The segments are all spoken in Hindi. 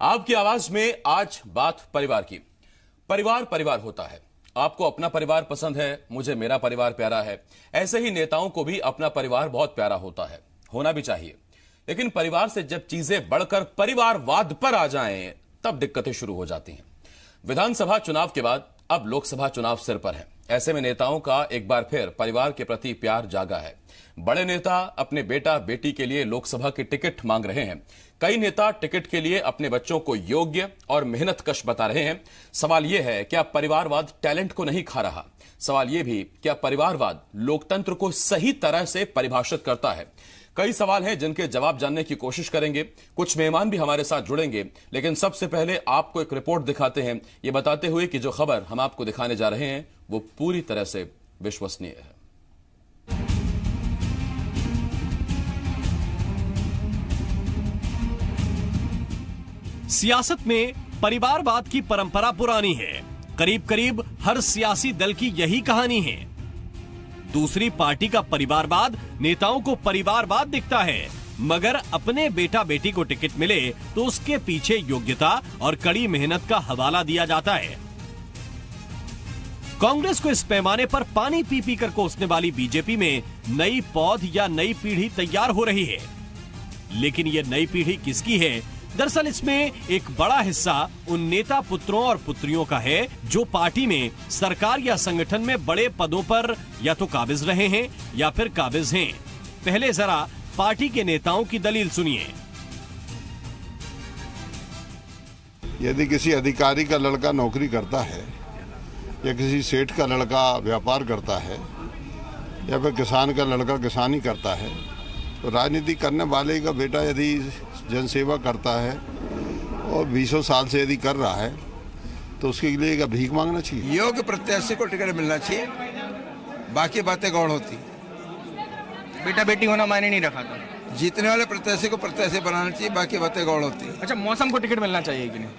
आपकी आवाज में आज बात परिवार की। परिवार परिवार होता है। आपको अपना परिवार पसंद है, मुझे मेरा परिवार प्यारा है। ऐसे ही नेताओं को भी अपना परिवार बहुत प्यारा होता है, होना भी चाहिए। लेकिन परिवार से जब चीजें बढ़कर परिवारवाद पर आ जाएं, तब दिक्कतें शुरू हो जाती हैं। विधानसभा चुनाव के बाद अब लोकसभा चुनाव सिर पर है। ऐसे में नेताओं का एक बार फिर परिवार के प्रति प्यार जागा है। बड़े नेता अपने बेटा बेटी के लिए लोकसभा की टिकट मांग रहे हैं। कई नेता टिकट के लिए अपने बच्चों को योग्य और मेहनतकश बता रहे हैं। सवाल यह है, क्या परिवारवाद टैलेंट को नहीं खा रहा? सवाल यह भी, क्या परिवारवाद लोकतंत्र को सही तरह से परिभाषित करता है? कई सवाल हैं जिनके जवाब जानने की कोशिश करेंगे। कुछ मेहमान भी हमारे साथ जुड़ेंगे, लेकिन सबसे पहले आपको एक रिपोर्ट दिखाते हैं, ये बताते हुए कि जो खबर हम आपको दिखाने जा रहे हैं वो पूरी तरह से विश्वसनीय है। सियासत में परिवारवाद की परंपरा पुरानी है। करीब करीब हर सियासी दल की यही कहानी है। दूसरी पार्टी का परिवारवाद नेताओं को परिवारवाद दिखता है, मगर अपने बेटा बेटी को टिकट मिले तो उसके पीछे योग्यता और कड़ी मेहनत का हवाला दिया जाता है। कांग्रेस को इस पैमाने पर पानी पी पी कर कोसने वाली बीजेपी में नई पौध या नई पीढ़ी तैयार हो रही है। लेकिन यह नई पीढ़ी किसकी है? दरअसल इसमें एक बड़ा हिस्सा उन नेता पुत्रों और पुत्रियों का है जो पार्टी में, सरकार या संगठन में बड़े पदों पर या तो काबिज रहे हैं या फिर काबिज हैं। पहले जरा पार्टी के नेताओं की दलील सुनिए। यदि किसी अधिकारी का लड़का नौकरी करता है या किसी सेठ का लड़का व्यापार करता है या फिर किसान का लड़का किसानी करता है, तो राजनीति करने वाले का बेटा यदि जनसेवा करता है और 20 साल से यदि कर रहा है तो उसके लिए क्या भीख मांगना चाहिए? योग्य प्रत्याशी को टिकट मिलना चाहिए, बाकी बातें गौड़ होती। बेटा बेटी होना मायने नहीं रखा था। जीतने वाले प्रत्याशी को प्रत्याशी बनाना चाहिए, बाकी बातें गौड़ होती। अच्छा, मौसम को टिकट मिलना चाहिए कि नहीं?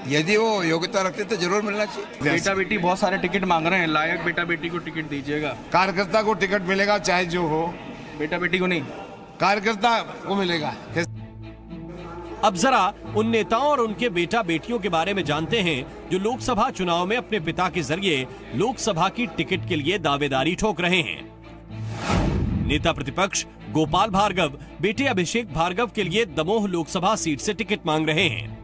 यदि वो योग्यता रखते तो जरूर मिलना चाहिए। बेटा बेटी बहुत सारे टिकट मांग रहे हैं, लायक बेटा बेटी को टिकट दीजिएगा। कार्यकर्ता को टिकट मिलेगा, चाहे जो हो। बेटा बेटी को नहीं, कार्यकर्ता को मिलेगा। अब जरा उन नेताओं और उनके बेटा बेटियों के बारे में जानते हैं जो लोकसभा चुनाव में अपने पिता के जरिए लोकसभा की टिकट के लिए दावेदारी ठोक रहे हैं। नेता प्रतिपक्ष गोपाल भार्गव बेटे अभिषेक भार्गव के लिए दमोह लोकसभा सीट से टिकट मांग रहे हैं।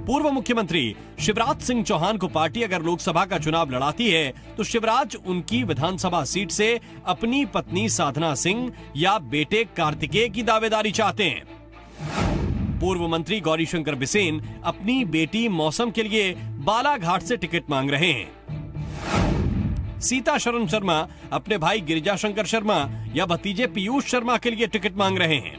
पूर्व मुख्यमंत्री शिवराज सिंह चौहान को पार्टी अगर लोकसभा का चुनाव लड़ाती है तो शिवराज उनकी विधानसभा सीट से अपनी पत्नी साधना सिंह या बेटे कार्तिकेय की दावेदारी चाहते हैं। पूर्व मंत्री गौरीशंकर बिसेन अपनी बेटी मौसम के लिए बालाघाट से टिकट मांग रहे हैं। सीता शरण शर्मा अपने भाई गिरिजाशंकर शर्मा या भतीजे पीयूष शर्मा के लिए टिकट मांग रहे हैं।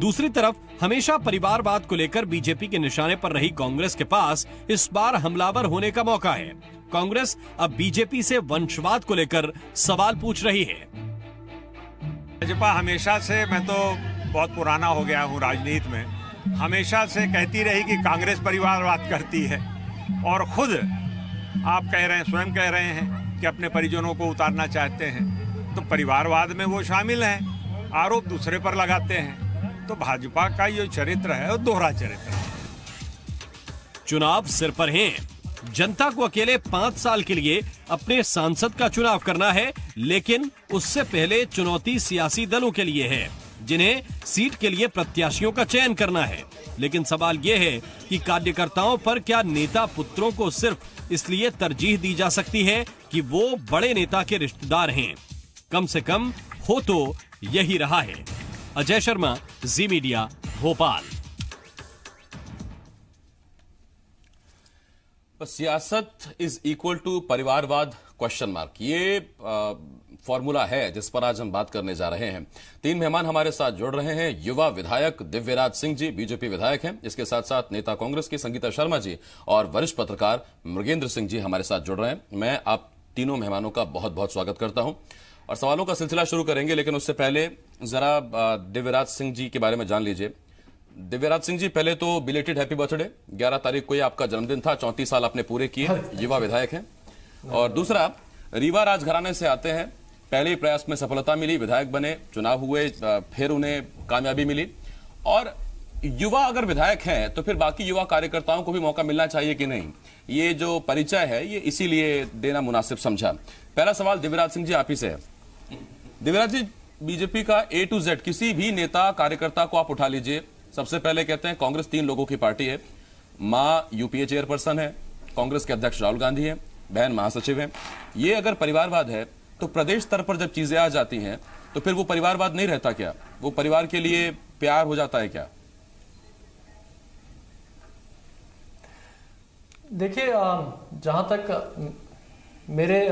दूसरी तरफ हमेशा परिवारवाद को लेकर बीजेपी के निशाने पर रही कांग्रेस के पास इस बार हमलावर होने का मौका है। कांग्रेस अब बीजेपी से वंशवाद को लेकर सवाल पूछ रही है। भाजपा हमेशा से, मैं तो बहुत पुराना हो गया हूं राजनीति में, हमेशा से कहती रही कि कांग्रेस परिवारवाद करती है, और खुद आप कह रहे हैं, स्वयं कह रहे हैं कि अपने परिजनों को उतारना चाहते हैं, तो परिवारवाद में वो शामिल हैं, आरोप दूसरे पर लगाते हैं। तो भाजपा का ये चरित्र है वो दोहरा चरित्र है। चुनाव सिर पर हैं। जनता को अकेले 5 साल के लिए अपने सांसद का चुनाव करना है, लेकिन उससे पहले चुनौती सियासी दलों के लिए है जिन्हें सीट के लिए प्रत्याशियों का चयन करना है। लेकिन सवाल यह है कि कार्यकर्ताओं पर क्या नेता पुत्रों को सिर्फ इसलिए तरजीह दी जा सकती है कि वो बड़े नेता के रिश्तेदार हैं? कम से कम हो तो यही रहा है। अजय शर्मा, जी मीडिया, भोपाल। सियासत इज इक्वल टू परिवारवाद क्वेश्चन मार्क, ये फॉर्मूला है जिस पर आज हम बात करने जा रहे हैं। 3 मेहमान हमारे साथ जुड़ रहे हैं। युवा विधायक दिव्यराज सिंह जी बीजेपी विधायक हैं, इसके साथ साथ नेता कांग्रेस की संगीता शर्मा जी और वरिष्ठ पत्रकार मृगेंद्र सिंह जी हमारे साथ जुड़ रहे हैं। मैं आप तीनों मेहमानों का बहुत बहुत स्वागत करता हूं और सवालों का सिलसिला शुरू करेंगे, लेकिन उससे पहले जरा दिव्यराज सिंह जी के बारे में जान लीजिए। दिव्यराज सिंह जी, पहले तो बिलेटेड हैप्पी बर्थडे। 11 तारीख को ये आपका जन्मदिन था, 34 साल आपने पूरे किए, युवा विधायक हैं। और दूसरा, रीवा राजघराने से आते हैं, पहले ही प्रयास में सफलता मिली, विधायक बने, चुनाव हुए, फिर उन्हें कामयाबी मिली और युवा अगर विधायक हैं तो फिर बाकी युवा कार्यकर्ताओं को भी मौका मिलना चाहिए कि नहीं? ये जो परिचय है ये इसीलिए देना मुनासिब समझा। पहला सवाल दिव्यराज सिंह जी आप ही से है। दिव्यराज जी, बीजेपी का A to Z किसी भी नेता कार्यकर्ता को आप उठा लीजिए, सबसे पहले कहते हैं कांग्रेस 3 लोगों की पार्टी है। मां यूपीए चेयरपर्सन है, कांग्रेस के अध्यक्ष राहुल गांधी है, बहन महासचिव है। ये अगर परिवारवाद है तो प्रदेश स्तर पर जब चीजें आ जाती हैं तो फिर वो परिवारवाद नहीं रहता क्या? वो परिवार के लिए प्यार हो जाता है क्या? देखिए, जहां तक मेरे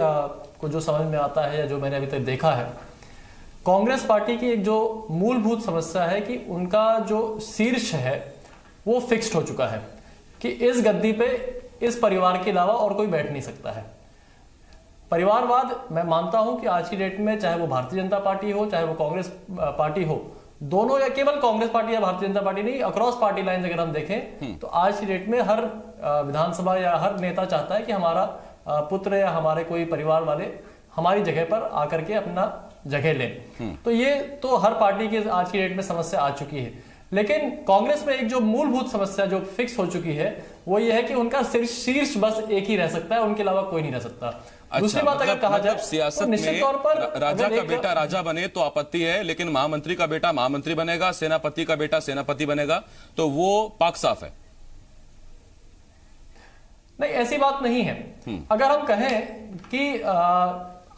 को जो समझ में आता है या जो मैंने अभी तक देखा है, कांग्रेस पार्टी की एक जो मूलभूत समस्या है कि उनका जो शीर्ष है वो फिक्स्ड हो चुका है कि इस गद्दी पे इस परिवार के अलावा और कोई बैठ नहीं सकता है। परिवारवाद मैं मानता हूं कि आज की डेट में चाहे वो भारतीय जनता पार्टी हो चाहे वो कांग्रेस पार्टी हो, दोनों, या केवल कांग्रेस पार्टी या भारतीय जनता पार्टी नहीं, अक्रॉस पार्टी लाइन अगर हम देखें तो आज की डेट में हर विधानसभा या हर नेता चाहता है कि हमारा पुत्र या हमारे कोई परिवार वाले हमारी जगह पर आकर के अपना जगह लें। तो ये तो हर पार्टी की आज की डेट में समस्या आ चुकी है। लेकिन कांग्रेस में एक जो मूलभूत समस्या जो फिक्स हो चुकी है वो ये है कि उनका शीर्ष बस एक ही रह सकता है, उनके अलावा कोई नहीं रह सकता। दूसरी बात अगर कहा जाए सियासत निश्चित तौर पर राजा का बेटा राजा बने तो आपत्ति है, लेकिन महामंत्री का बेटा महामंत्री बनेगा, सेनापति का बेटा सेनापति बनेगा तो वो पाक साफ है। नहीं, ऐसी बात नहीं है। अगर हम कहें कि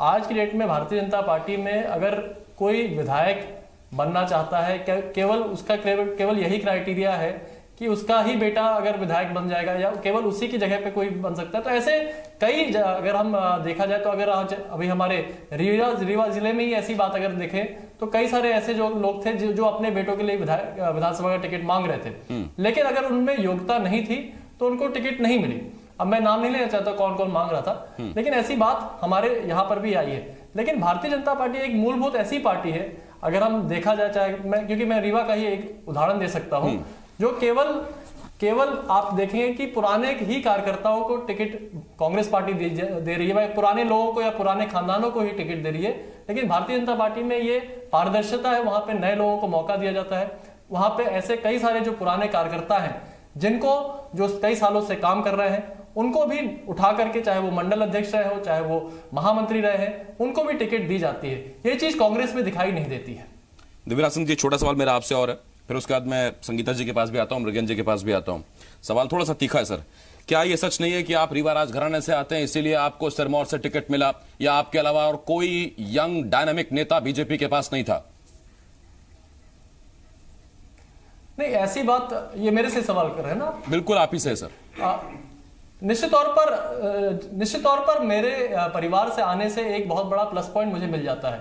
आज की डेट में भारतीय जनता पार्टी में अगर कोई विधायक बनना चाहता है, केवल उसका केवल यही क्राइटेरिया है कि उसका ही बेटा अगर विधायक बन जाएगा या केवल उसी की जगह पे कोई बन सकता है, तो ऐसे कई अगर हम देखा जाए तो अगर आज अभी हमारे रीवा जिले में ही ऐसी बात अगर देखें तो कई सारे ऐसे जो लोग थे जो अपने बेटों के लिए विधानसभा का टिकट मांग रहे थे, लेकिन अगर उनमें योग्यता नहीं थी तो उनको टिकट नहीं मिली। अब मैं नाम नहीं लेना चाहता कौन कौन मांग रहा था, लेकिन ऐसी बात हमारे यहाँ पर भी आई है। लेकिन भारतीय जनता पार्टी एक मूलभूत ऐसी पार्टी है, अगर हम देखा जाए, चाहे क्योंकि मैं रीवा का ही एक उदाहरण दे सकता हूं, जो केवल आप देखेंगे कि पुराने ही कार्यकर्ताओं को टिकट कांग्रेस पार्टी दे रही है, पुराने लोगों को या पुराने खानदानों को ही टिकट दे रही है। लेकिन भारतीय जनता पार्टी में ये पारदर्शिता है, वहां पे नए लोगों को मौका दिया जाता है। वहां पे ऐसे कई सारे जो पुराने कार्यकर्ता हैं जिनको जो कई सालों से काम कर रहे हैं उनको भी उठा करके, चाहे वो मंडल अध्यक्ष रहे हो चाहे वो महामंत्री रहे हैं, उनको भी टिकट दी जाती है। ये चीज कांग्रेस में दिखाई नहीं देती है। दिव्यराज सिंह जी, छोटा सवाल मेरा आपसे और है, फिर उसके बाद मैं संगीता जी के पास भी आता हूं, मृगन जी के पास भी आता हूं। सवाल थोड़ा सा तीखा है सर। क्या ये सच नहीं है कि आप रीवा राजघराने से आते हैं इसीलिए आपको सिरमौर से टिकट मिला, या आपके अलावा और कोई यंग डायनामिक नेता बीजेपी के पास नहीं था? नहीं, ऐसी बात, ये मेरे से सवाल कर रहे हैं ना? बिल्कुल आप ही से सर। निश्चित तौर पर मेरे परिवार से आने से एक बहुत बड़ा प्लस पॉइंट मुझे मिल जाता है।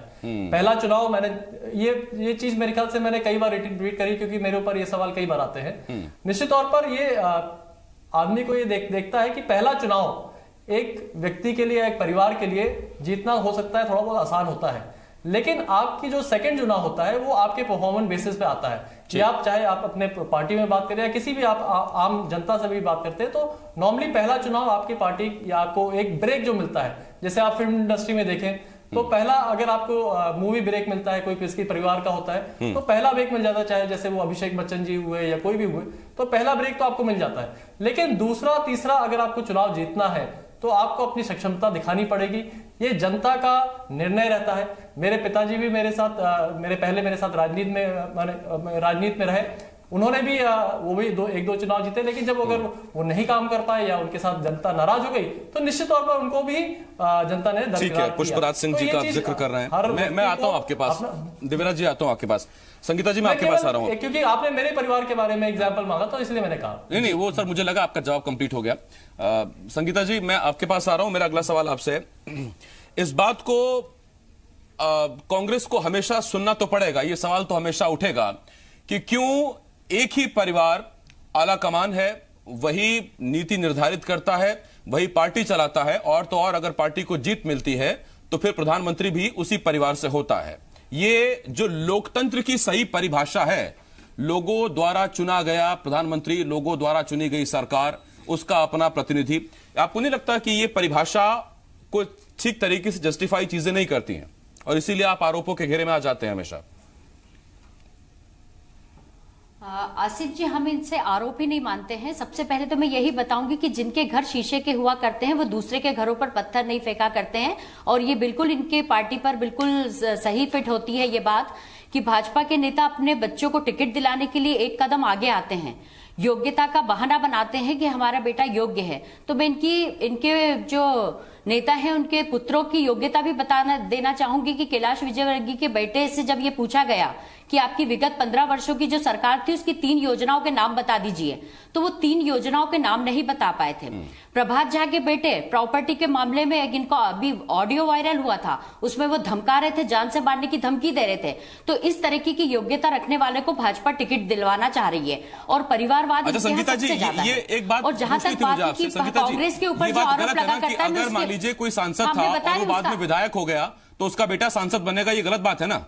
पहला चुनाव मैंने ये चीज मेरे ख्याल से मैंने कई बार रिट्वीट करी, क्योंकि मेरे ऊपर ये सवाल कई बार आते हैं। निश्चित तौर पर ये आदमी को ये देखता है कि पहला चुनाव एक व्यक्ति के लिए, एक परिवार के लिए जीतना हो सकता है थोड़ा बहुत आसान होता है, लेकिन आपकी जो सेकंड चुनाव होता है वो आपके परफॉर्मेंस बेसिस पे आता है। कि आप चाहे आप अपने पार्टी में बात करें या किसी भी आप आम जनता से भी बात करते हैं, तो नॉर्मली पहला चुनाव आपकी पार्टी या आपको एक ब्रेक जो मिलता है, जैसे आप फिल्म इंडस्ट्री में देखें तो पहला अगर आपको मूवी ब्रेक मिलता है, कोई किसी परिवार का होता है तो पहला ब्रेक मिल जाता है, चाहे जैसे वो अभिषेक बच्चन जी हुए या कोई भी हुए, तो पहला ब्रेक तो आपको मिल जाता है। लेकिन दूसरा तीसरा अगर आपको चुनाव जीतना है तो आपको अपनी सक्षमता दिखानी पड़ेगी। ये जनता का निर्णय रहता है। मेरे पिताजी भी मेरे साथ राजनीति में रहे, उन्होंने भी वो भी एक दो चुनाव जीते, लेकिन जब अगर वो नहीं काम कर पाए या उनके साथ जनता नाराज हो गई तो निश्चित तौर पर उनको भी जनता ने ठीक है। पुष्पराज सिंह जी का जिक्र कर रहे हैं, मैं आता हूं आपके पास। दिव्यराज जी आता हूं आपके पास। संगीता जी मैं आपके पास आ रहा हूं, क्योंकि आपने मेरे परिवार के बारे में एग्जाम्पल मांगा तो इसलिए मैंने कहा। नहीं वो सर मुझे लगा आपका जवाब कंप्लीट हो गया। संगीता जी मैं आपके पास आ रहा हूं, मेरा अगला सवाल आपसे। इस बात को कांग्रेस को हमेशा सुनना तो पड़ेगा, ये सवाल तो हमेशा उठेगा कि क्यों एक ही परिवार आला कमान है, वही नीति निर्धारित करता है, वही पार्टी चलाता है, और तो और अगर पार्टी को जीत मिलती है तो फिर प्रधानमंत्री भी उसी परिवार से होता है। ये जो लोकतंत्र की सही परिभाषा है, लोगों द्वारा चुना गया प्रधानमंत्री, लोगों द्वारा चुनी गई सरकार, उसका अपना प्रतिनिधि, आपको नहीं लगता कि ये परिभाषा को ठीक तरीके से जस्टिफाई चीजें नहीं करती हैं और इसीलिए आप आरोपों के घेरे में आ जाते हैं हमेशा? आसिफ जी, हम इनसे आरोप ही नहीं मानते हैं। सबसे पहले तो मैं यही बताऊंगी कि जिनके घर शीशे के हुआ करते हैं वो दूसरे के घरों पर पत्थर नहीं फेंका करते हैं, और ये बिल्कुल इनके पार्टी पर बिल्कुल सही फिट होती है ये बात कि भाजपा के नेता अपने बच्चों को टिकट दिलाने के लिए एक कदम आगे आते हैं, योग्यता का बहाना बनाते हैं कि हमारा बेटा योग्य है। तो मैं इनके जो नेता हैं उनके पुत्रों की योग्यता भी देना चाहूंगी कि कैलाश विजयवर्गीय के बेटे से जब ये पूछा गया कि आपकी विगत 15 वर्षों की जो सरकार थी उसकी 3 योजनाओं के नाम बता दीजिए, तो वो 3 योजनाओं के नाम नहीं बता पाए थे। प्रभात झा के बेटे प्रॉपर्टी के मामले में इनको अभी ऑडियो वायरल हुआ था, उसमें वो धमका रहे थे, जान से मारने की धमकी दे रहे थे। तो इस तरीके की योग्यता रखने वाले को भाजपा टिकट दिलवाना चाह रही है, और परिवारवाद संगीता जी, ये एक बात और जहां तक बात की कांग्रेस के ऊपर जो आरोप लगा करता है, अगर मान लीजिए कोई सांसद था और वो बाद में विधायक हो गया तो उसका बेटा सांसद बनेगा, ये गलत बात है ना?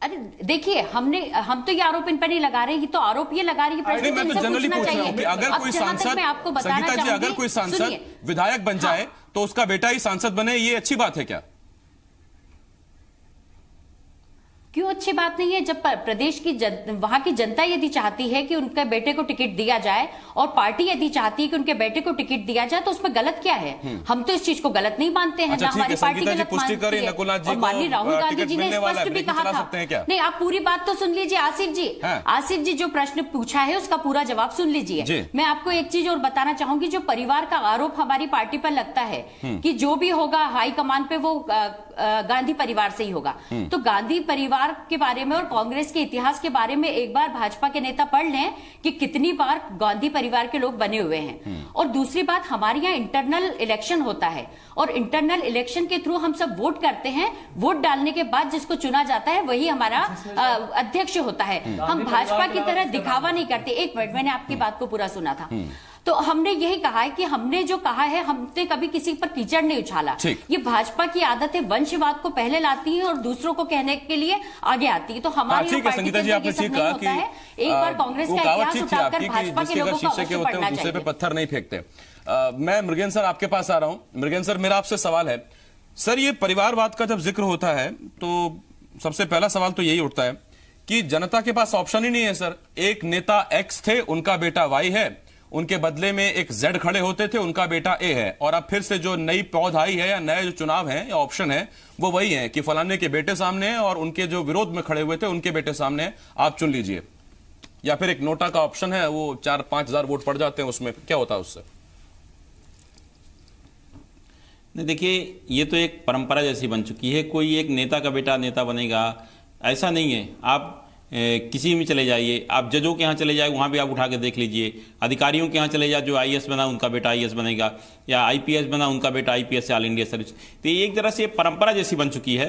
अरे देखिए, हम तो ये आरोप इन पर नहीं लगा रहे, ये तो आरोप ये लगा रही है। मैं तो जनरली पूछ रहा हूं कि अगर कोई सांसद, आपको बताना संगीता जी, अगर कोई सांसद विधायक बन जाए तो उसका बेटा ही सांसद बने, ये अच्छी बात है क्या? क्यों अच्छी बात नहीं है? जब प्रदेश की वहां की जनता यदि चाहती है कि उनके बेटे को टिकट दिया जाए और पार्टी यदि चाहती है कि उनके बेटे को टिकट दिया जाए, तो उसमें गलत क्या है? हम तो इस चीज को गलत नहीं मानते हैं, ना हमारी पार्टी गलत मानती है। और माननीय राहुल गांधी जी ने स्पष्ट भी कहा था। नहीं, आप पूरी बात तो सुन लीजिए आसिफ जी। आसिफ जी, जो प्रश्न पूछा है उसका पूरा जवाब सुन लीजिए। मैं आपको एक चीज और बताना चाहूंगी, जो परिवार का आरोप हमारी पार्टी पर लगता है कि जो भी होगा हाईकमान पे वो गांधी परिवार से ही होगा, तो गांधी परिवार के बारे में और कांग्रेस के इतिहास के बारे में एक बार भाजपा के नेता पढ़ लें कि कितनी बार गांधी परिवार के लोग बने हुए हैं। और दूसरी बात, हमारे यहाँ इंटरनल इलेक्शन होता है और इंटरनल इलेक्शन के थ्रू हम सब वोट करते हैं। वोट डालने के बाद जिसको चुना जाता है वही हमारा अध्यक्ष होता है। हम भाजपा की तरह दिखावा नहीं करते। एक मिनट, मैंने आपकी बात को पूरा सुना था। तो हमने यही कहा है कि हमने जो कहा है, हमने कभी किसी पर कीचड़ नहीं उछाला। ये भाजपा की आदत है, वंशवाद को पहले लाती है और दूसरों को कहने के लिए आगे आती है। तो हमारी संगीता जी, आपने ठीक कहा कि एक बार कांग्रेस का इतिहास उठाकर भाजपा के लोगों को पढ़ना दूसरे पे पत्थर नहीं फेंकते। मैं मृगेन सर आपके पास आ रहा हूं। मृगेन सर, मेरा आपसे सवाल है सर, ये परिवारवाद का जब जिक्र होता है तो सबसे पहला सवाल तो यही उठता है कि जनता के पास ऑप्शन ही नहीं है सर। एक नेता एक्स थे, उनका बेटा वाई है, उनके बदले में एक जेड खड़े होते थे, उनका बेटा ए है, और अब फिर से जो नई पौध आई है या नए जो चुनाव है या ऑप्शन है वो वही है कि फलाने के बेटे सामने है और उनके जो विरोध में खड़े हुए थे उनके बेटे सामने है, आप चुन लीजिए। या फिर एक नोटा का ऑप्शन है, वो 4-5 हजार वोट पड़ जाते हैं, उसमें क्या होता है उससे? नहीं, देखिए, ये तो एक परंपरा जैसी बन चुकी है। कोई एक नेता का बेटा नेता बनेगा ऐसा नहीं है। आप किसी में चले जाइए, आप जजों के यहाँ चले जाए, वहाँ भी आप उठा के देख लीजिए। अधिकारियों के यहाँ चले जाए, जो आईएएस बना उनका बेटा आईएएस बनेगा, या आईपीएस बना उनका बेटा आईपीएस से ऑल इंडिया सर्विस। तो ये एक तरह से परंपरा जैसी बन चुकी है।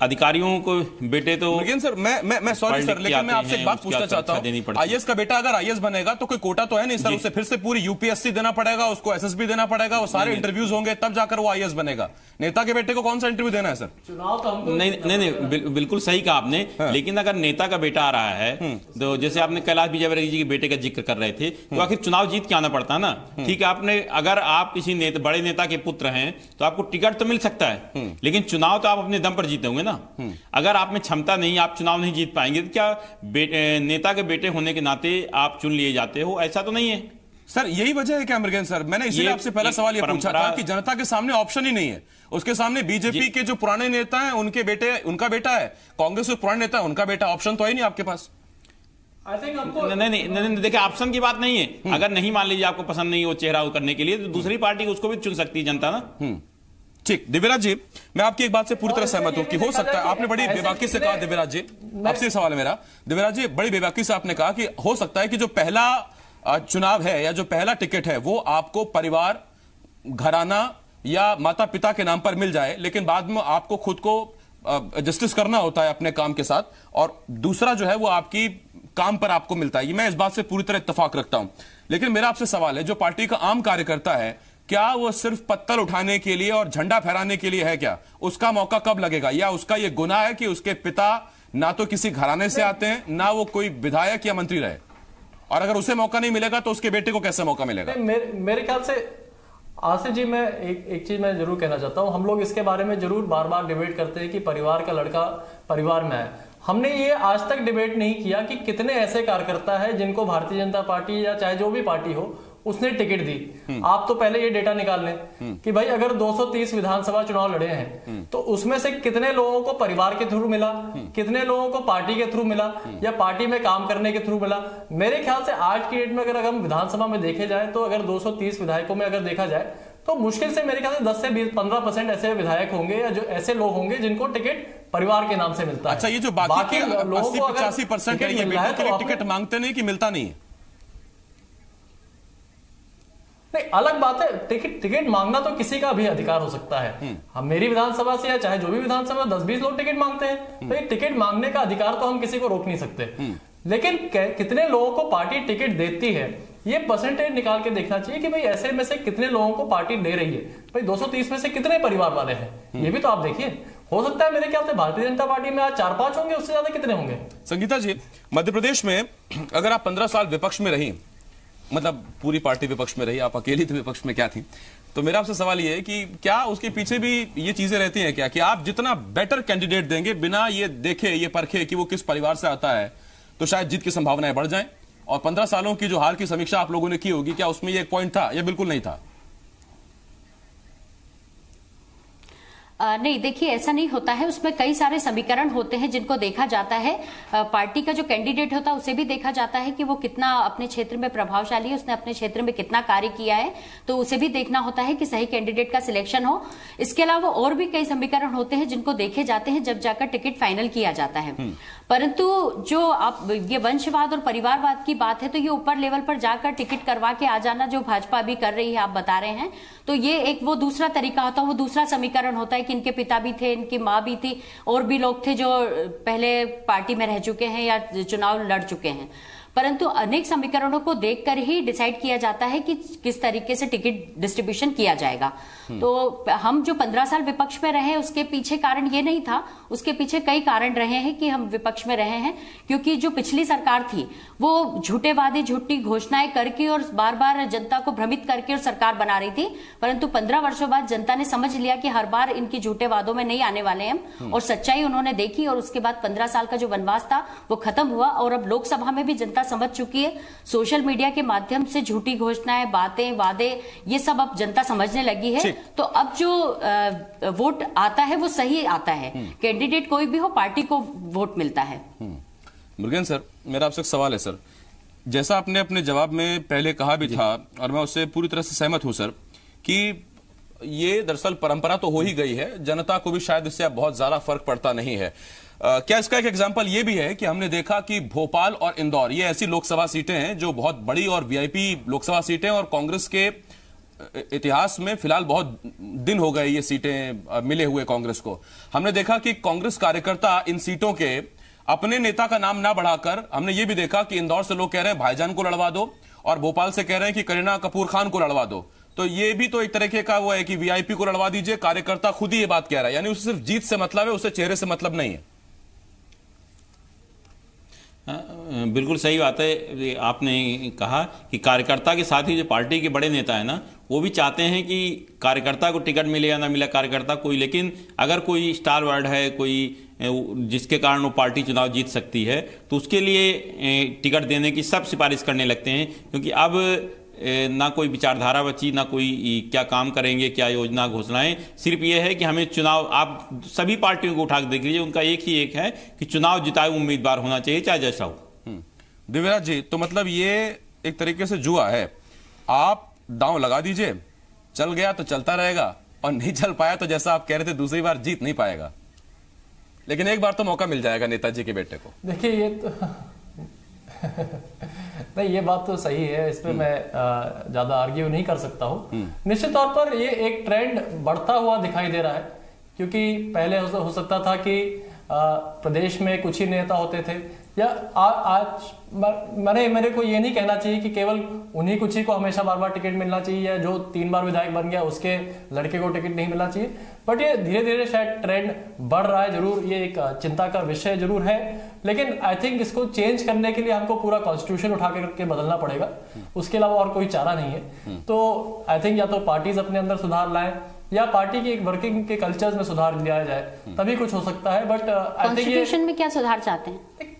अधिकारियों को बेटे तो सर, मैं सॉरी सर, लेकिन मैं आपसे एक बात पूछना चाहता हूँ। आईएएस का बेटा अगर आईएएस बनेगा तो कोई कोटा तो है नहीं सर, उसे फिर से पूरी यूपीएससी देना पड़ेगा, उसको एसएसबी देना पड़ेगा, वो सारे इंटरव्यूज होंगे तब जाकर वो आईएएस बनेगा। नेता के बेटे को कौन सा इंटरव्यू देना है सर? चुनाव तो नहीं, बिल्कुल सही कहा आपने। लेकिन अगर नेता का बेटा आ रहा है, तो जैसे आपने कैलाश विजयवर्गीय जी के बेटे का जिक्र कर रहे थे, तो आखिर चुनाव जीत के आना पड़ता है ना। ठीक है, आपने अगर आप किसी बड़े नेता के पुत्र हैं तो आपको टिकट तो मिल सकता है, लेकिन चुनाव तो आप अपने दम पर जीते होंगे ना। अगर आप में क्षमता नहीं, आप चुनाव नहीं जीत पाएंगे, तो क्या नेता के बेटे होने के नाते आप चुन लिए जाते हो? ऐसा तो नहीं है सर। यही वजह है क्या मृगेन सर? मैंने इसीलिए आपसे पहला सवाल यह पूछा था कि जनता के सामने ऑप्शन ही नहीं है। उसके सामने बीजेपी के जो पुराने नेता हैं उनके बेटे, उनका बेटा है, कांग्रेस के पुराने नेता है उनका बेटा, ऑप्शन तो है नहीं आपके पास। नहीं, देखिए, ऑप्शन की बात नहीं है। अगर नहीं, मान लीजिए आपको पसंद नहीं वो चेहरा करने के लिए, तो दूसरी पार्टी उसको भी चुन सकती है जनता ना। ठीक, दिव्यराज जी, मैं आपकी एक बात से पूरी तरह सहमत हूं कि हो सकता है, आपने बड़ी बेबाकी से कहा दिव्यराज जी, आपसे सवाल है मेरा। दिव्यराज जी, बड़ी बेबाकी से आपने कहा कि हो सकता है कि जो पहला चुनाव है या जो पहला टिकट है वो आपको परिवार, घराना या माता पिता के नाम पर मिल जाए, लेकिन बाद में आपको खुद को जस्टिस करना होता है अपने काम के साथ, और दूसरा जो है वो आपकी काम पर आपको मिलता है। मैं इस बात से पूरी तरह इत्तेफाक रखता हूं। लेकिन मेरा आपसे सवाल है, जो पार्टी का आम कार्यकर्ता है, क्या वो सिर्फ पत्तल उठाने के लिए और झंडा फहराने के लिए है क्या? उसका मौका कब लगेगा? या उसका ये गुनाह है कि उसके पिता ना तो किसी घराने से आते हैं, ना वो कोई विधायक या मंत्री रहे, और अगर उसे मौका नहीं मिलेगा तो उसके बेटे को कैसे मौका मिलेगा? मेरे ख्याल से आसिफ जी, मैं एक चीज मैं जरूर कहना चाहता हूं। हम लोग इसके बारे में जरूर बार बार डिबेट करते हैं कि परिवार का लड़का परिवार में है। हमने ये आज तक डिबेट नहीं किया कि कितने ऐसे कार्यकर्ता है जिनको भारतीय जनता पार्टी या चाहे जो भी पार्टी हो उसने टिकट दी। आप तो पहले ये डेटा निकाल लें कि भाई अगर 230 विधानसभा चुनाव लड़े हैं तो उसमें से कितने लोगों को परिवार के थ्रू मिला, कितने लोगों को पार्टी के थ्रू मिला या पार्टी में काम करने के थ्रू मिला। मेरे ख्याल से आज की डेट में अगर हम विधानसभा में देखे जाए तो अगर 230 विधायकों में अगर देखा जाए तो मुश्किल से मेरे ख्याल से 10 से 15% ऐसे विधायक होंगे या जो ऐसे लोग होंगे जिनको टिकट परिवार के नाम से मिलता है। अच्छा, ये जो बाकी के 80-85% है ये बेटों के लिए टिकट मांगते नहीं कि मिलता नहीं है? नहीं, अलग बात है, टिकट मांगना तो किसी का भी अधिकार हो सकता है। हम मेरी विधानसभा से या चाहे जो भी विधानसभा 10-20 लोग टिकट मांगते हैं तो ये टिकट मांगने का अधिकार तो हम किसी को रोक नहीं सकते। लेकिन कितने लोगों को पार्टी टिकट देती है ये परसेंटेज निकाल के देखना चाहिए कि भाई ऐसे में से कितने लोगों को पार्टी दे रही है। भाई 230 में से कितने परिवार वाले हैं ये भी तो आप देखिए। हो सकता है मेरे ख्याल से भारतीय जनता पार्टी में आज 4-5 होंगे, उससे ज्यादा कितने होंगे? संगीता जी, मध्य प्रदेश में अगर आप 15 साल विपक्ष में रही, मतलब पूरी पार्टी विपक्ष में रही, आप अकेली थी विपक्ष में क्या थी, तो मेरा आपसे सवाल ये है कि क्या उसके पीछे भी ये चीजें रहती हैं क्या कि आप जितना बेटर कैंडिडेट देंगे बिना ये देखे ये परखे कि वो किस परिवार से आता है तो शायद जीत की संभावनाएं बढ़ जाएं? और 15 सालों की जो हार की समीक्षा आप लोगों ने की होगी, क्या उसमें ये एक पॉइंट था या बिल्कुल नहीं था? नहीं, देखिए ऐसा नहीं होता है। उसमें कई सारे समीकरण होते हैं जिनको देखा जाता है। पार्टी का जो कैंडिडेट होता है उसे भी देखा जाता है कि वो कितना अपने क्षेत्र में प्रभावशाली है, उसने अपने क्षेत्र में कितना कार्य किया है, तो उसे भी देखना होता है कि सही कैंडिडेट का सिलेक्शन हो। इसके अलावा और भी कई समीकरण होते हैं जिनको देखे जाते हैं जब जाकर टिकट फाइनल किया जाता है। परंतु जो आप ये वंशवाद और परिवारवाद की बात है तो ये ऊपर लेवल पर जाकर टिकट करवा के आ जाना जो भाजपा भी कर रही है, आप बता रहे हैं, तो ये एक वो दूसरा तरीका होता है, वो दूसरा समीकरण होता है कि इनके पिता भी थे, इनकी माँ भी थी, और भी लोग थे जो पहले पार्टी में रह चुके हैं या चुनाव लड़ चुके हैं। परंतु अनेक समीकरणों को देखकर ही डिसाइड किया जाता है कि किस तरीके से टिकट डिस्ट्रीब्यूशन किया जाएगा। तो हम जो 15 साल विपक्ष में रहे उसके पीछे कारण ये नहीं था, उसके पीछे कई कारण रहे हैं कि हम विपक्ष में रहे हैं, क्योंकि जो पिछली सरकार थी वो झूठे वादे झूठी घोषणाएं करके और बार बार जनता को भ्रमित करके और सरकार बना रही थी। परंतु 15 वर्षों बाद जनता ने समझ लिया कि हर बार इनके झूठे वादों में नहीं आने वाले हैं और सच्चाई उन्होंने देखी, और उसके बाद 15 साल का जो वनवास था वो खत्म हुआ। और अब लोकसभा में भी जनता समझ चुकी है, सोशल मीडिया के माध्यम से झूठी घोषणाएं, बातें, वादे, ये सब अब जनता समझने लगी है। तो अब जो वोट आता है वो सही आता है, कैंडिडेट कोई भी हो पार्टी को वोट मिलता है। मुर्गेन सर, मेरा आपसे एक सवाल है सर, जैसा आपने अपने जवाब में पहले कहा भी था और मैं उससे पूरी तरह से सहमत हूं सर कि ये दरअसल परंपरा तो हो ही गई है, जनता को भी शायद इससे अब बहुत ज्यादा फर्क पड़ता नहीं है। क्या इसका एक एग्जांपल ये भी है कि हमने देखा कि भोपाल और इंदौर ये ऐसी लोकसभा सीटें हैं जो बहुत बड़ी और वीआईपी लोकसभा सीटें, और कांग्रेस के इतिहास में फिलहाल बहुत दिन हो गए ये सीटें मिले हुए कांग्रेस को। हमने देखा कि कांग्रेस कार्यकर्ता इन सीटों के अपने नेता का नाम ना बढ़ाकर, हमने ये भी देखा कि इंदौर से लोग कह रहे हैं भाईजान को लड़वा दो और भोपाल से कह रहे हैं कि करीना कपूर खान को लड़वा दो। तो ये भी तो एक तरीके का वो है कि वीआईपी को लड़वा दीजिए, कार्यकर्ता खुद ही ये बात कह रहा है, यानी उसे सिर्फ जीत से मतलब है, उसे चेहरे से मतलब नहीं है। बिल्कुल सही बात है। आपने कहा कि कार्यकर्ता के साथ ही जो पार्टी के बड़े नेता है ना, वो भी चाहते हैं कि कार्यकर्ता को टिकट मिले या ना मिले, कार्यकर्ता कोई, लेकिन अगर कोई स्टार वर्ड है, कोई जिसके कारण वो पार्टी चुनाव जीत सकती है, तो उसके लिए टिकट देने की सब सिफारिश करने लगते हैं, क्योंकि अब ना कोई विचारधारा बची, ना कोई क्या काम करेंगे, क्या योजना घोषणाएं, सिर्फ ये है कि हमें चुनाव, आप सभी पार्टियों को उठा के देख लीजिए, उनका एक ही एक है कि चुनाव जिताए उम्मीदवार होना चाहिए, चाहे जैसा हो। दिव्यराज जी, तो मतलब ये एक तरीके से जुआ है, आप दांव लगा दीजिए, चल गया तो चलता रहेगा और नहीं चल पाया तो जैसा आप कह रहे थे दूसरी बार जीत नहीं पाएगा, लेकिन एक बार तो मौका मिल जाएगा नेताजी के बेटे को। देखिए ये तो नहीं, ये बात तो सही है, इस पे मैं ज्यादा आर्ग्यू नहीं कर सकता हूँ। निश्चित तौर पर ये एक ट्रेंड बढ़ता हुआ दिखाई दे रहा है, क्योंकि पहले हो सकता था कि प्रदेश में कुछ ही नेता होते थे, या आज मेरे को ये नहीं कहना चाहिए कि केवल उन्हीं कुछ ही को हमेशा बार बार टिकट मिलना चाहिए, या जो 3 बार विधायक बन गया उसके लड़के को टिकट नहीं मिलना चाहिए, बट ये धीरे धीरे शायद ट्रेंड बढ़ रहा है। जरूर ये एक चिंता का विषय जरूर है, लेकिन आई थिंक इसको चेंज करने के लिए हमको पूरा कॉन्स्टिट्यूशन उठा के बदलना पड़ेगा, उसके अलावा और कोई चारा नहीं है। तो आई थिंक या तो पार्टीज अपने अंदर सुधार लाएं, या पार्टी की एक वर्किंग के कल्चर्स में सुधार लिया जाए, तभी कुछ हो सकता है। बट कॉन्स्टिट्यूशन में क्या सुधार चाहते हैं?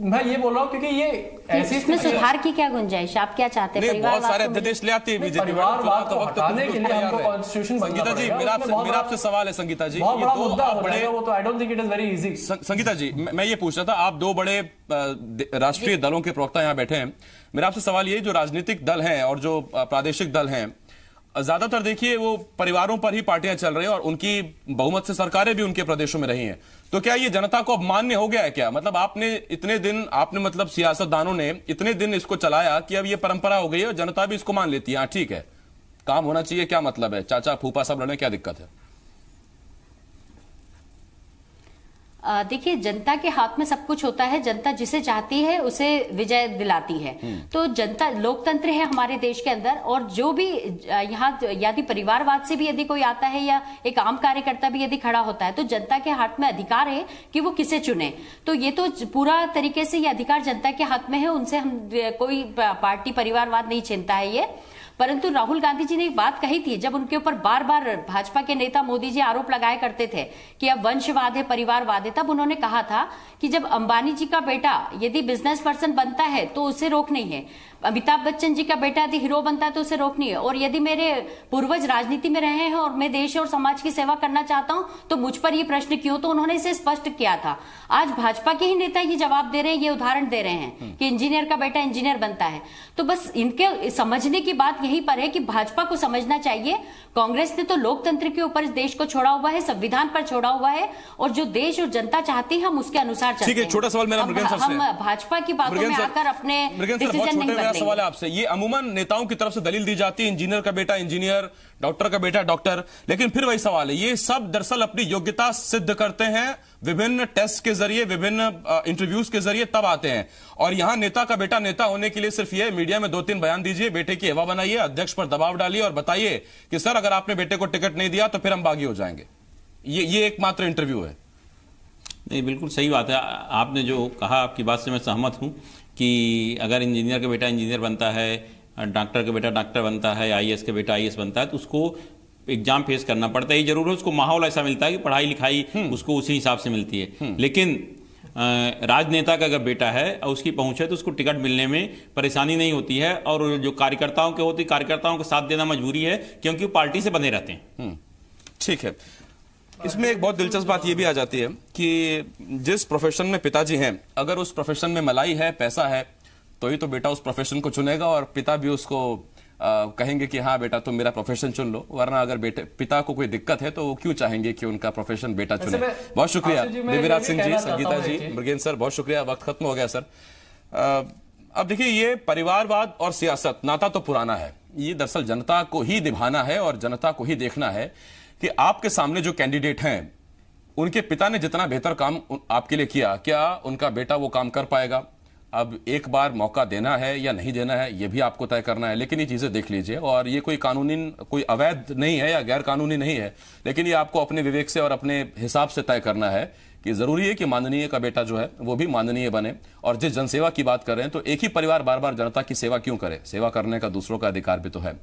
मैं ये बोल रहा हूँ क्योंकि ये ऐसी इसमें सुधार की क्या गुंजाइश, आप क्या चाहते हैं? बहुत सारे अध्यादेश ले आती है बीजेपी। परिवारवाद को हटाने के लिए हमको कॉन्स्टिट्यूशन बनना संगीता जी, मेरा आपसे सवाल है संगीता जी, बहुत बड़ा मुद्दा हो जाएगा वो तो। I don't think it is very easy. Sangeeta ji, मैं ये पूछ रहा था, आप दो बड़े राष्ट्रीय दलों के प्रवक्ता यहाँ बैठे हैं, मेरा आपसे सवाल ये, जो राजनीतिक दल हैं और जो प्रादेशिक दल हैं, ज्यादातर देखिए वो परिवारों पर ही पार्टियां चल रही हैं और उनकी बहुमत से सरकारें भी उनके प्रदेशों में रही हैं। तो क्या ये जनता को अब मान्य हो गया है क्या? मतलब आपने इतने दिन, आपने मतलब सियासतदानों ने इतने दिन इसको चलाया कि अब ये परंपरा हो गई है और जनता भी इसको मान लेती है, हाँ ठीक है काम होना चाहिए, क्या मतलब है, चाचा फूफा सब लड़े, क्या दिक्कत है? देखिए, जनता के हाथ में सब कुछ होता है, जनता जिसे चाहती है उसे विजय दिलाती है। तो जनता, लोकतंत्र है हमारे देश के अंदर, और जो भी यहाँ यदि परिवारवाद से भी यदि कोई आता है या एक आम कार्यकर्ता भी यदि खड़ा होता है, तो जनता के हाथ में अधिकार है कि वो किसे चुने। तो ये तो पूरा तरीके से ये अधिकार जनता के हाथ में है, उनसे हम कोई पार्टी परिवारवाद नहीं छीनता है ये। परंतु राहुल गांधी जी ने एक बात कही थी, जब उनके ऊपर बार बार भाजपा के नेता मोदी जी आरोप लगाया करते थे कि अब वंशवाद है, परिवारवाद है, तब उन्होंने कहा था कि जब अंबानी जी का बेटा यदि बिजनेस पर्सन बनता है तो उसे रोक नहीं है, अमिताभ बच्चन जी का बेटा यदि हीरो बनता है तो उसे रोक नहीं है, और यदि मेरे पूर्वज राजनीति में रहे हैं और मैं देश और समाज की सेवा करना चाहता हूं तो मुझ पर ये प्रश्न क्यों? तो उन्होंने इसे स्पष्ट किया था। आज भाजपा के ही नेता ये जवाब दे रहे हैं, ये उदाहरण दे रहे हैं कि इंजीनियर का बेटा इंजीनियर बनता है। तो बस इनके समझने की बात यहीं पर है कि भाजपा को समझना चाहिए, कांग्रेस ने तो लोकतंत्र के ऊपर इस देश को छोड़ा हुआ है, संविधान पर छोड़ा हुआ है, और जो देश और जनता चाहती है हम उसके अनुसार चलते हैं। ठीक है, छोटा सवाल मेरा मृगेंद्र सर से। हम भाजपा की बातों में आकर अपने डिसीजन नहीं बदलेंगे। सवाल है आपसे, ये अमूमन नेताओं की तरफ से दलील दी जाती है, इंजीनियर का बेटा इंजीनियर, डॉक्टर का बेटा डॉक्टर, लेकिन फिर वही सवाल है, ये सब दरअसल अपनी योग्यता सिद्ध करते हैं विभिन्न टेस्ट के जरिए, विभिन्न इंटरव्यूज के जरिए, तब आते हैं। और यहां नेता का बेटा नेता होने के लिए सिर्फ ये मीडिया में 2-3 बयान दीजिए, बेटे की हवा बनाइए, अध्यक्ष पर दबाव डालिए और बताइए कि सर अगर आपने बेटे को टिकट नहीं दिया तो फिर हम बागी हो जाएंगे। ये एकमात्र इंटरव्यू है। नहीं, बिल्कुल सही बात है। आपने जो कहा, आपकी बात से मैं सहमत हूं कि अगर इंजीनियर का बेटा इंजीनियर बनता है, डॉक्टर का बेटा डॉक्टर बनता है, आईएएस का बेटा आईएएस बनता है, तो उसको एग्जाम फेस करना पड़ता है। ये जरूर है, उसको माहौल ऐसा मिलता है कि पढ़ाई लिखाई उसको उसी हिसाब से मिलती है। लेकिन राजनेता का अगर बेटा है और उसकी पहुंच है तो उसको टिकट मिलने में परेशानी नहीं होती है, और जो कार्यकर्ताओं के होती, कार्यकर्ताओं का साथ देना मजबूरी है, क्योंकि वो पार्टी से बने रहते हैं। ठीक है, इसमें एक बहुत दिलचस्प बात यह भी आ जाती है कि जिस प्रोफेशन में पिताजी हैं, अगर उस प्रोफेशन में मलाई है, पैसा है, तो ही तो बेटा उस प्रोफेशन को चुनेगा, और पिता भी उसको कहेंगे कि हाँ बेटा तुम मेरा प्रोफेशन चुन लो, वरना अगर पिता को कोई दिक्कत है तो वो क्यों चाहेंगे कि उनका प्रोफेशन बेटा चुने। बहुत शुक्रिया दिव्यराज सिंह जी, संगीता जी, मृगेंद्र सर, बहुत शुक्रिया। वक्त खत्म हो गया सर। अब देखिए, ये परिवारवाद और सियासत नाता तो पुराना है, ये दरअसल जनता को ही निभाना है और जनता को ही देखना है कि आपके सामने जो कैंडिडेट हैं उनके पिता ने जितना बेहतर काम आपके लिए किया, क्या उनका बेटा वो काम कर पाएगा? अब एक बार मौका देना है या नहीं देना है, ये भी आपको तय करना है। लेकिन ये चीजें देख लीजिए, और ये कोई कानूनी, कोई अवैध नहीं है या गैर कानूनी नहीं है, लेकिन ये आपको अपने विवेक से और अपने हिसाब से तय करना है कि जरूरी है कि माननीय का बेटा जो है वो भी माननीय बने। और जिस जनसेवा की बात कर रहे हैं, तो एक ही परिवार बार बार जनता की सेवा क्यों करे? सेवा करने का दूसरों का अधिकार भी तो है।